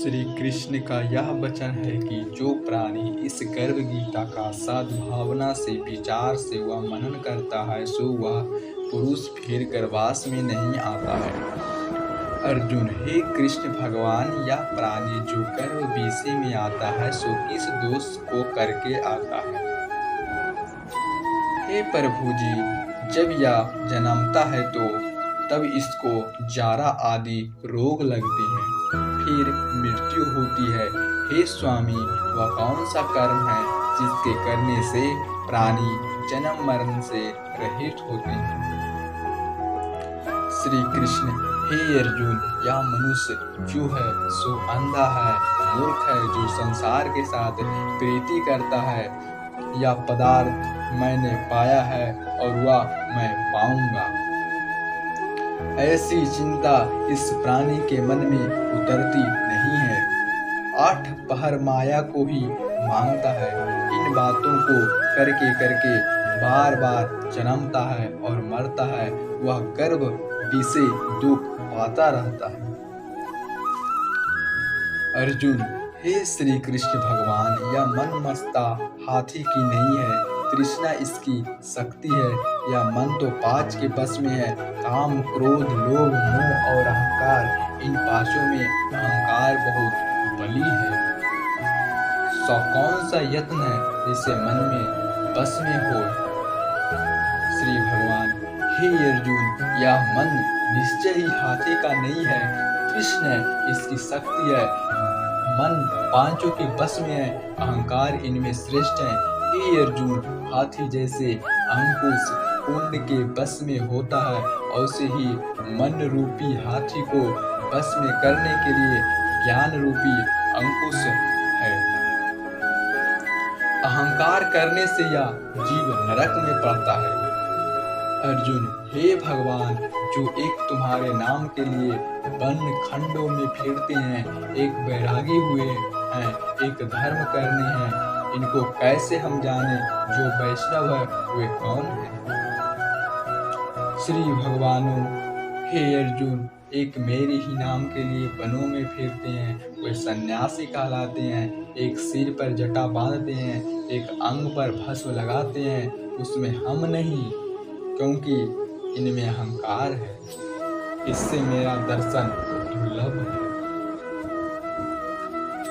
श्री कृष्ण का यह वचन है कि जो प्राणी इस गर्भ गीता का सद्भावना से विचार से व मनन करता है सो वह पुरुष फिर गर्भास में नहीं आता है। अर्जुन, हे कृष्ण भगवान, यह प्राणी जो गर्भ बीसे में आता है सो किस दोष को करके आता है? हे प्रभु जी, जब यह जन्मता है तो तब इसको जारा आदि रोग लगते हैं, फिर मृत्यु होती है। हे स्वामी, वह कौन सा कर्म है जिसके करने से प्राणी जन्म मरण से रहित होते हैं? श्री कृष्ण, हे अर्जुन, यह मनुष्य जो है सो अंधा है, मूर्ख है, जो संसार के साथ प्रीति करता है। यह पदार्थ मैंने पाया है और वह मैं पाऊंगा, ऐसी चिंता इस प्राणी के मन में उतरती नहीं है। 8 पहर माया को ही मांगता है। इन बातों को करके करके बार बार जन्मता है और मरता है। वह गर्भ बीसे दुख पाता रहता है। अर्जुन, हे श्री कृष्ण भगवान, यह मन मस्ता हाथी की नहीं है, तृष्णा इसकी शक्ति है। यह मन तो 5 के बस में है, काम, क्रोध, लोभ, मोह और अहंकार। इन पांचों में अहंकार बहुत बली है। सो कौन सा यत्न है जिसे मन में बस में हो? श्री भगवान, हे अर्जुन, यह मन निश्चय ही हाथी का नहीं है, कृष्ण है, इसकी शक्ति है। मन 5 के बस में है, अहंकार इनमें श्रेष्ठ है। हे अर्जुन, हाथी जैसे अंकुश कुंड के बस में होता है, वैसे ही मन रूपी हाथी को बस में करने के लिए ज्ञान रूपी अंकुश है। अहंकार करने से यह जीव नरक में पड़ता है। अर्जुन, हे भगवान, जो एक तुम्हारे नाम के लिए वन खंडों में फिरते हैं, एक बैरागी हुए हैं, एक धर्म करने हैं, इनको कैसे हम जाने? जो वैष्णव है वे कौन है? श्री भगवानों, हे अर्जुन, एक मेरे ही नाम के लिए वनों में फिरते हैं, वे सन्यासी कहलाते हैं। एक सिर पर जटा बांधते हैं, एक अंग पर भस्म लगाते हैं, उसमें हम नहीं, क्योंकि इनमें अहंकार है। इससे मेरा दर्शन दुर्लभ है।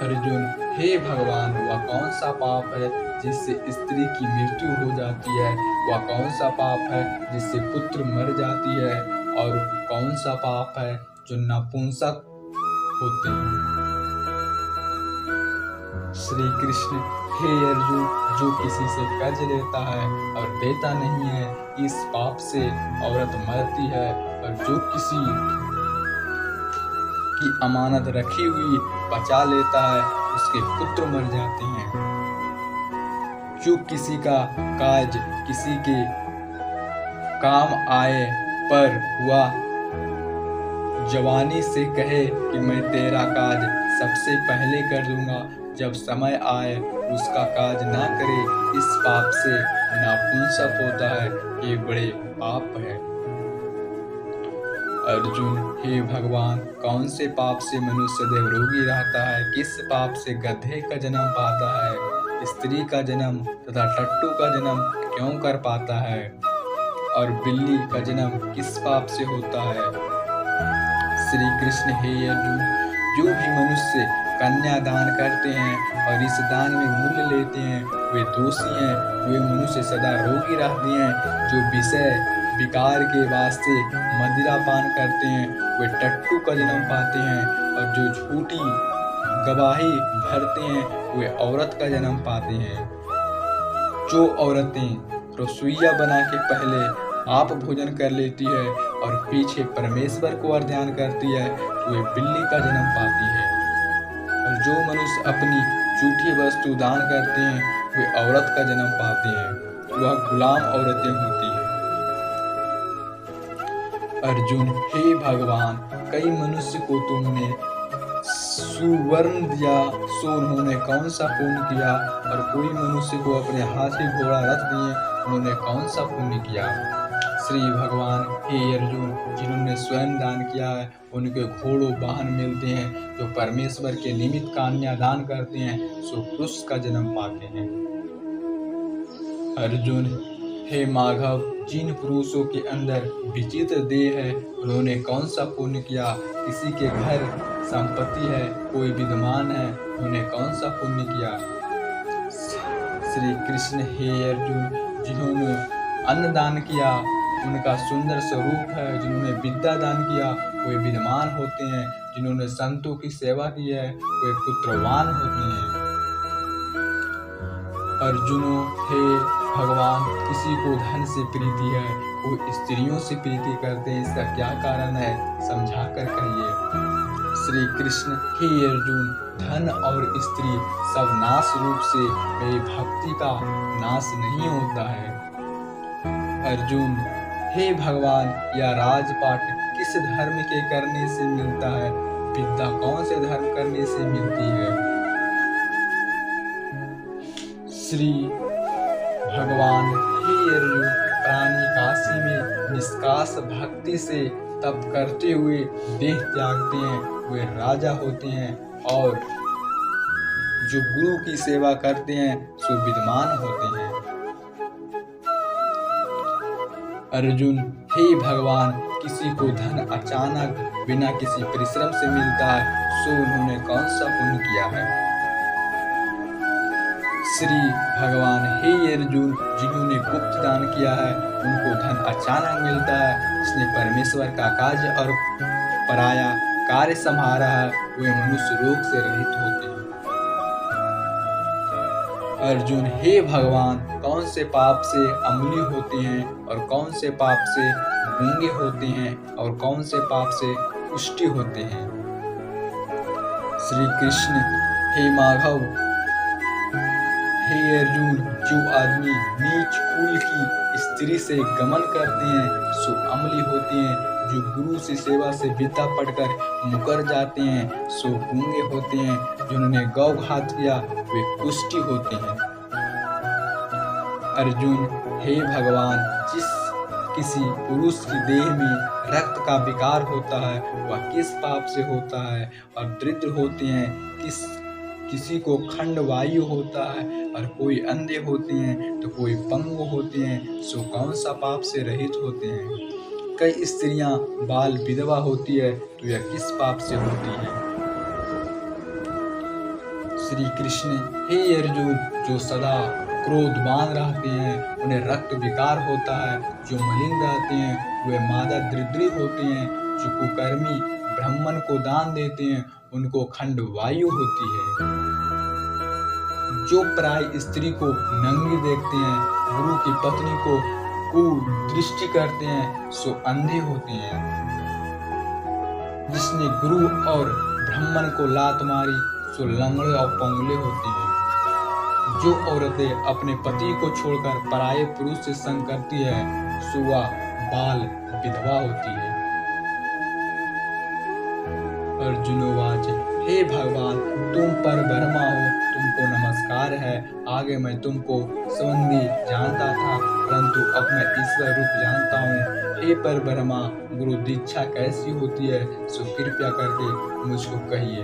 अर्जुन, हे भगवान, वह कौन सा पाप है जिससे स्त्री की मृत्यु हो जाती है? वह कौन सा पाप है जिससे पुत्र मर जाती है? और कौन सा पाप है जो नपुंसक होते हैं? श्री कृष्ण, हे अर्जुन, जो किसी से कर्ज लेता है और देता नहीं है, इस पाप से औरत मरती है। और जो किसी की अमानत रखी हुई बचा लेता है, उसके पुत्र मर जाते हैं। जो किसी का काज किसी के काम आए पर वह जवानी से कहे कि मैं तेरा काज सबसे पहले कर दूंगा, जब समय आए उसका काज ना करे, इस पाप से नपुंसक होता है। ये बड़े पाप है। अर्जुन, हे भगवान, कौन से पाप से मनुष्य सदैव रोगी रहता है? किस पाप से गधे का जन्म पाता है, स्त्री का जन्म तथा टट्टू का जन्म क्यों कर पाता है? और बिल्ली का जन्म किस पाप से होता है? श्री कृष्ण, हे अर्जुन, जो भी मनुष्य कन्या दान करते हैं और इस दान में मूल्य लेते हैं, वे दोषी हैं। वे मनुष्य सदा रोगी रहते हैं। जो विषय विकार के वास्ते मदिरा पान करते हैं, वे टट्टू का जन्म पाते हैं। और जो झूठी गवाही भरते हैं, वे औरत का जन्म पाते हैं। जो औरतें रसोइया बना के पहले आप भोजन कर लेती है और पीछे परमेश्वर को और ध्यान करती है, तो वे बिल्ली का जन्म पाती है। और जो मनुष्य अपनी झूठी वस्तु दान करते हैं, वे औरत का जन्म पाते हैं। वह गुलाम औरतें होती हैं। अर्जुन, हे भगवान, कई मनुष्य को तुमने सुवर्ण दिया, सो उन्होंने कौन सा पुण्य किया? और कोई मनुष्य को अपने हाथी घोड़ा रथ दिए, उन्होंने कौन सा पुण्य किया? श्री भगवान हे अर्जुन, जिन्होंने स्वयं दान किया है उनके घोड़ों वाहन मिलते हैं, जो परमेश्वर के निमित्त कन्यादान करते हैं सो पुरुष का जन्म पाते हैं। अर्जुन हे माधव, जिन पुरुषों के अंदर विचित्र देह है उन्होंने कौन सा पुण्य किया? किसी के घर संपत्ति है, कोई विद्वान है, उन्होंने कौन सा पुण्य किया? श्री कृष्ण हे अर्जुन, जिन्होंने अन्न दान किया उनका सुंदर स्वरूप है, जिन्होंने विद्या दान किया वे विद्वान होते हैं, जिन्होंने संतों की सेवा की है वे पुत्रवान होते हैं। अर्जुनों हे भगवान, किसी को धन से प्रीति है, कोई स्त्रियों से प्रीति करते हैं, इसका क्या कारण है समझा कर कहिए। श्री कृष्ण हे अर्जुन, धन और स्त्री सब नाश रूप से मेरी भक्ति का नाश नहीं होता है। अर्जुन हे भगवान, यह राजपाट किस धर्म के करने से मिलता है? विद्या कौन से धर्म करने से मिलती है? श्री भगवान हे अर्जुन, प्राणी काशी में निष्काम भक्ति से तप करते हुए देह त्यागते हैं, वे राजा होते हैं, और जो गुरु की सेवा करते हैं सो विद्वान होते हैं। अर्जुन हे भगवान, किसी को धन अचानक बिना किसी परिश्रम से मिलता है सो उन्होंने कौन सा पुण्य किया है? श्री भगवान हे अर्जुन, जिन्होंने गुप्त दान किया है उनको धन अचानक मिलता है, जिसने परमेश्वर का कार्य और पराया कार्य संभाला है वे मनुष्य रोग से रहित होते हैं। अर्जुन हे भगवान, कौन से पाप से अम्ली होते हैं और कौन से पाप से गूंगे होते हैं और कौन से पाप से कुष्ठी होते हैं? श्री कृष्ण हे माधव हे अर्जुन, जो आदमी नीच कुल की स्त्री से गमन करते हैं सो अम्ली होते हैं, जो गुरु से सेवा से विद्या पढ़कर मुकर जाते हैं सो गूंगे होते हैं, जिन्होंने गौ घात किया वे कुष्ठी होते हैं। अर्जुन हे भगवान, जिस किसी पुरुष की देह में रक्त का विकार होता है वह किस पाप से होता है? और दरिद्र होते हैं, किसी को खंड वायु होता है, और कोई अंधे होते हैं तो कोई पंगु होते हैं, सो कौन सा पाप से रहित होते हैं? कई स्त्रियां बाल विधवा होती है तो यह किस पाप से होती है? श्री कृष्ण हे अर्जुन, जो सदा क्रोधवान रहते हैं उन्हें रक्त विकार होता है, जो मलिन रहते हैं वे मादा दरिद्री होते हैं, जो कुकर्मी ब्राह्मण को दान देते हैं उनको खंड वायु होती है, जो पराई स्त्री को नंगी देखते हैं, गुरु की पत्नी को कुदृष्टि करते हैं सो अंधे होते हैं, जिसने गुरु और ब्राह्मण को लात मारी सो लंगड़े और पंगुले होते हैं, जो औरतें अपने पति को छोड़कर पराये पुरुष से संग करती है सो वह बाल विधवा होती है। अर्जुनोवाच हे भगवान, तुम पर ब्रह्मा हो, तुमको नमस्कार है। आगे मैं तुमको संबंधी जानता था, परंतु अब मैं ईश्वर रूप जानता हूँ। हे पर ब्रह्मा, गुरु दीक्षा कैसी होती है सो कृपया करके मुझको कहिए।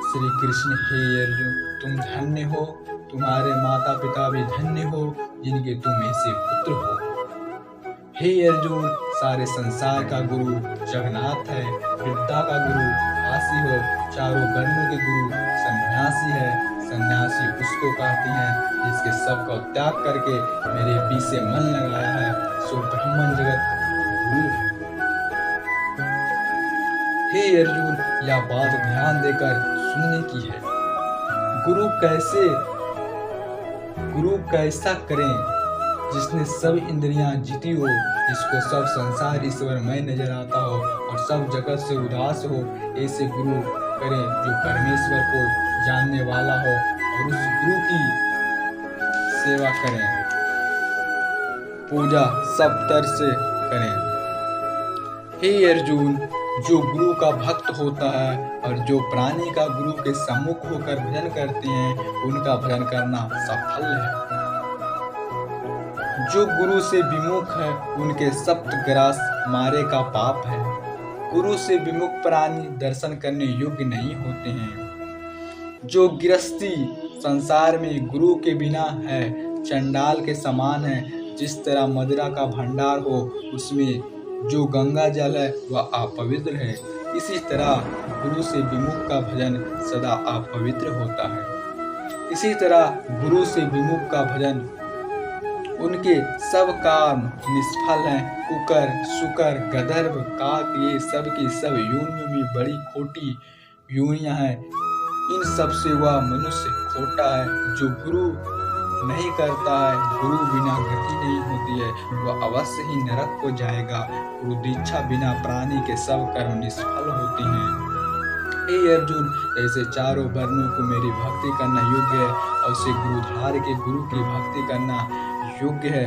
श्री कृष्ण हे अर्जुन, तुम धन्य हो, तुम्हारे माता पिता भी धन्य हो, जिनके तुम ऐसे पुत्र हो। हे अर्जुन, सारे संसार का गुरु जगन्नाथ है, विद्या का गुरु काशी हो, चारों वर्णों के गुरु सन्यासी है। सन्यासी उसको कहते हैं जिसके सब का त्याग करके मेरे पीछे मन लगाया है, सो ब्राह्मण जगत गुरु है। हे अर्जुन, यह बात ध्यान देकर सुनने की है। गुरु कैसा करें जिसने सब इंद्रियां जीती हो, जिसको सब संसार ईश्वरमय नजर आता हो और सब जगत से उदास हो। ऐसे गुरु करें जो परमेश्वर को जानने वाला हो और उस गुरु की सेवा करें, पूजा सब तरह से करें। हे अर्जुन, जो गुरु का भक्त होता है और जो प्राणी का गुरु के सम्मुख होकर भजन करते हैं, उनका भजन करना सफल है। जो गुरु से विमुख है उनके सप्त ग्रास मारे का पाप है। गुरु से विमुख प्राणी दर्शन करने योग्य नहीं होते हैं। जो गृहस्थी संसार में गुरु के बिना है चंडाल के समान है। जिस तरह मदिरा का भंडार हो उसमें जो गंगा जल है वह अपवित्र है, इसी तरह गुरु से विमुख का भजन सदा अपवित्र होता है। इसी तरह गुरु से विमुख का भजन उनके सब काम निष्फल हैं। कुकर, शुकर, गंधर्व, काक ये सब की सब योनियों में बड़ी खोटी योनियां हैं। इन सब से वह मनुष्य खोटा है। जो गुरु नहीं करता है, गुरु बिना गति नहीं होती है, वह अवश्य ही नरक को जाएगा। गुरु दीक्षा बिना प्राणी के सब कर्म निष्फल होते हैं। हे अर्जुन, ऐसे चारों वर्णों को मेरी भक्ति करना योग्य है और उसे गुरुधार के गुरु की भक्ति करना योग्य है।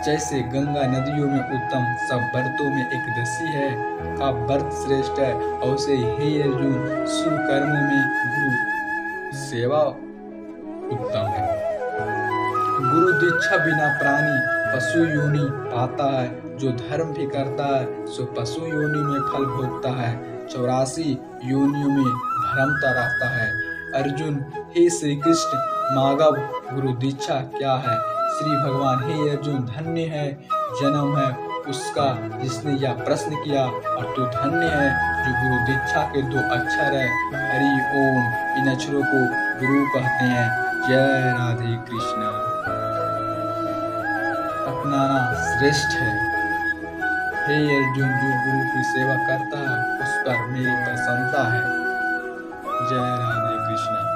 जैसे गंगा नदियों में उत्तम सब व्रतों में एकदशी है का व्रत श्रेष्ठ है, और उसे हे अर्जुन शुभ कर्मों में गुरु सेवा उत्तम है। गुरु दीक्षा बिना प्राणी पशु योनि पाता है। जो धर्म भी करता है सो पशु योनि में फल भोगता है। 84 योनियों में भ्रमता रहता है। अर्जुन, हे श्री कृष्ण, मागव गुरु दीक्षा क्या है? श्री भगवान, हे अर्जुन, धन्य है जन्म है उसका जिसने यह प्रश्न किया, और तू धन्य है जो गुरु दीक्षा के 2 अक्षर है हरि ओम। इन अक्षरों को गुरु कहते हैं। जय राधे कृष्ण। अपनाना श्रेष्ठ है। हे अर्जुन, जो गुरु की सेवा करता है उस पर मेरी प्रसन्नता है। जय राधे कृष्ण।